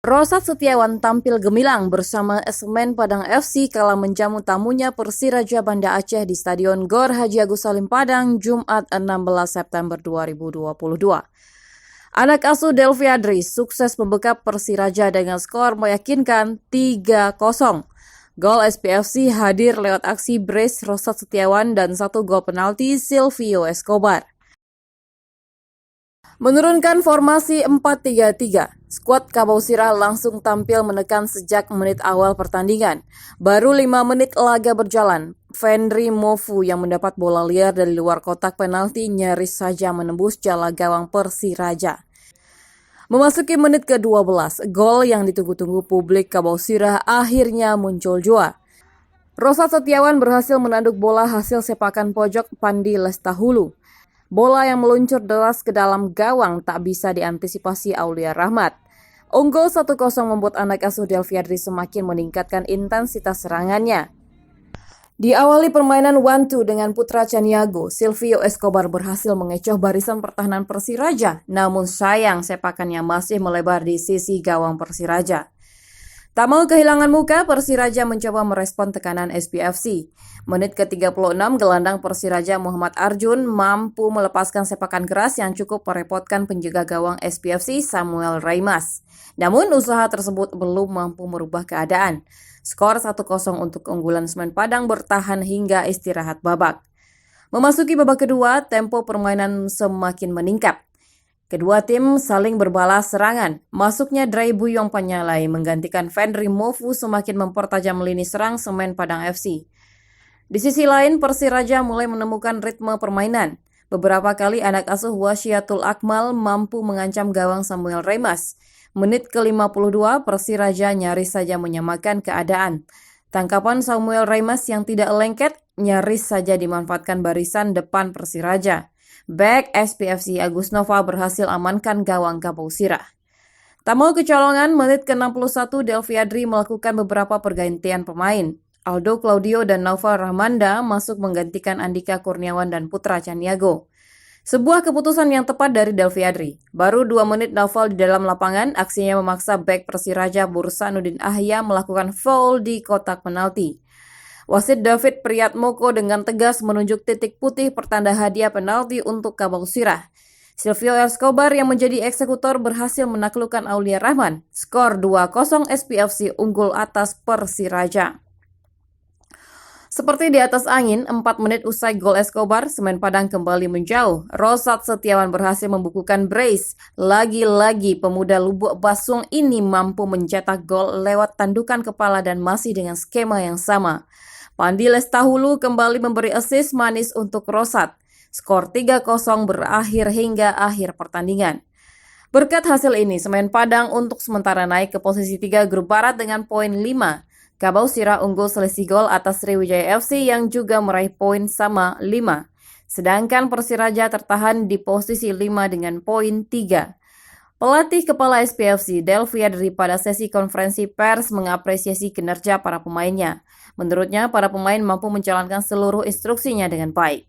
Rosat Setiawan tampil gemilang bersama Semen Padang FC kala menjamu tamunya Persiraja Banda Aceh di Stadion Gor Haji Agus Salim Padang, Jumat 16 September 2022. Anak asuh Delvi Adri sukses membekap Persiraja dengan skor meyakinkan 3-0. Gol SPFC hadir lewat aksi brace Rosat Setiawan dan 1 gol penalti Silvio Escobar. Menurunkan formasi 4-3-3, skuad Kabau Sirah langsung tampil menekan sejak menit awal pertandingan. Baru 5 menit laga berjalan, Fendri Mofu yang mendapat bola liar dari luar kotak penalti nyaris saja menembus jala gawang Persiraja. Memasuki menit ke-12, gol yang ditunggu-tunggu publik Kabau Sirah akhirnya muncul jua. Rosat Setiawan berhasil menanduk bola hasil sepakan pojok Pandi Lestahulu. Bola yang meluncur deras ke dalam gawang tak bisa diantisipasi Aulia Rahmat. Unggul 1-0 membuat anak asuh Delvi Adri semakin meningkatkan intensitas serangannya. Diawali permainan 1-2 dengan putra Caniago, Silvio Escobar berhasil mengecoh barisan pertahanan Persiraja, namun sayang sepakannya masih melebar di sisi gawang Persiraja. Tak mau kehilangan muka, Persiraja mencoba merespon tekanan SPFC. Menit ke-36, gelandang Persiraja Muhammad Arjun mampu melepaskan sepakan keras yang cukup merepotkan penjaga gawang SPFC Samuel Raimas. Namun usaha tersebut belum mampu merubah keadaan. Skor 1-0 untuk keunggulan Semen Padang bertahan hingga istirahat babak. Memasuki babak kedua, tempo permainan semakin meningkat. Kedua tim saling berbalas serangan. Masuknya Dray Buyong Panyalai menggantikan Fendri Mofu semakin mempertajam lini serang Semen Padang FC. Di sisi lain, Persiraja mulai menemukan ritme permainan. Beberapa kali anak asuh Wasyiatul Akmal mampu mengancam gawang Samuel Raimas. Menit ke-52, Persiraja nyaris saja menyamakan keadaan. Tangkapan Samuel Raimas yang tidak lengket nyaris saja dimanfaatkan barisan depan Persiraja. Bek SPFC Agus Nova berhasil amankan gawang Kabau Sirah. Tak mau kecolongan, menit ke-61 Delvi Adri melakukan beberapa pergantian pemain. Aldo Claudio dan Naufal Rahmanda masuk menggantikan Andika Kurniawan dan Putra Caniago. Sebuah keputusan yang tepat dari Delvi Adri. Baru 2 menit Naufal di dalam lapangan, aksinya memaksa bek Persiraja Bursanuddin Ahya melakukan foul di kotak penalti. Wasit David Priyatmoko dengan tegas menunjuk titik putih pertanda hadiah penalti untuk Kabau Sirah. Silvio Escobar yang menjadi eksekutor berhasil menaklukkan Aulia Rahman. Skor 2-0 SPFC unggul atas Persiraja. Seperti di atas angin, 4 menit usai gol Escobar, Semen Padang kembali menjauh. Rosat Setiawan berhasil membukukan brace. Lagi-lagi pemuda Lubuk Basung ini mampu mencetak gol lewat tandukan kepala dan masih dengan skema yang sama. Pandi Lestahulu kembali memberi assist manis untuk Rosat. Skor 3-0 berakhir hingga akhir pertandingan. Berkat hasil ini, Semen Padang untuk sementara naik ke posisi 3 grup barat dengan poin 5. Kabau Sirah unggul selisih gol atas Sriwijaya FC yang juga meraih poin sama 5. Sedangkan Persiraja tertahan di posisi 5 dengan poin 3. Pelatih kepala SPFC Delvi Adri pada sesi konferensi pers mengapresiasi kinerja para pemainnya. Menurutnya, para pemain mampu menjalankan seluruh instruksinya dengan baik.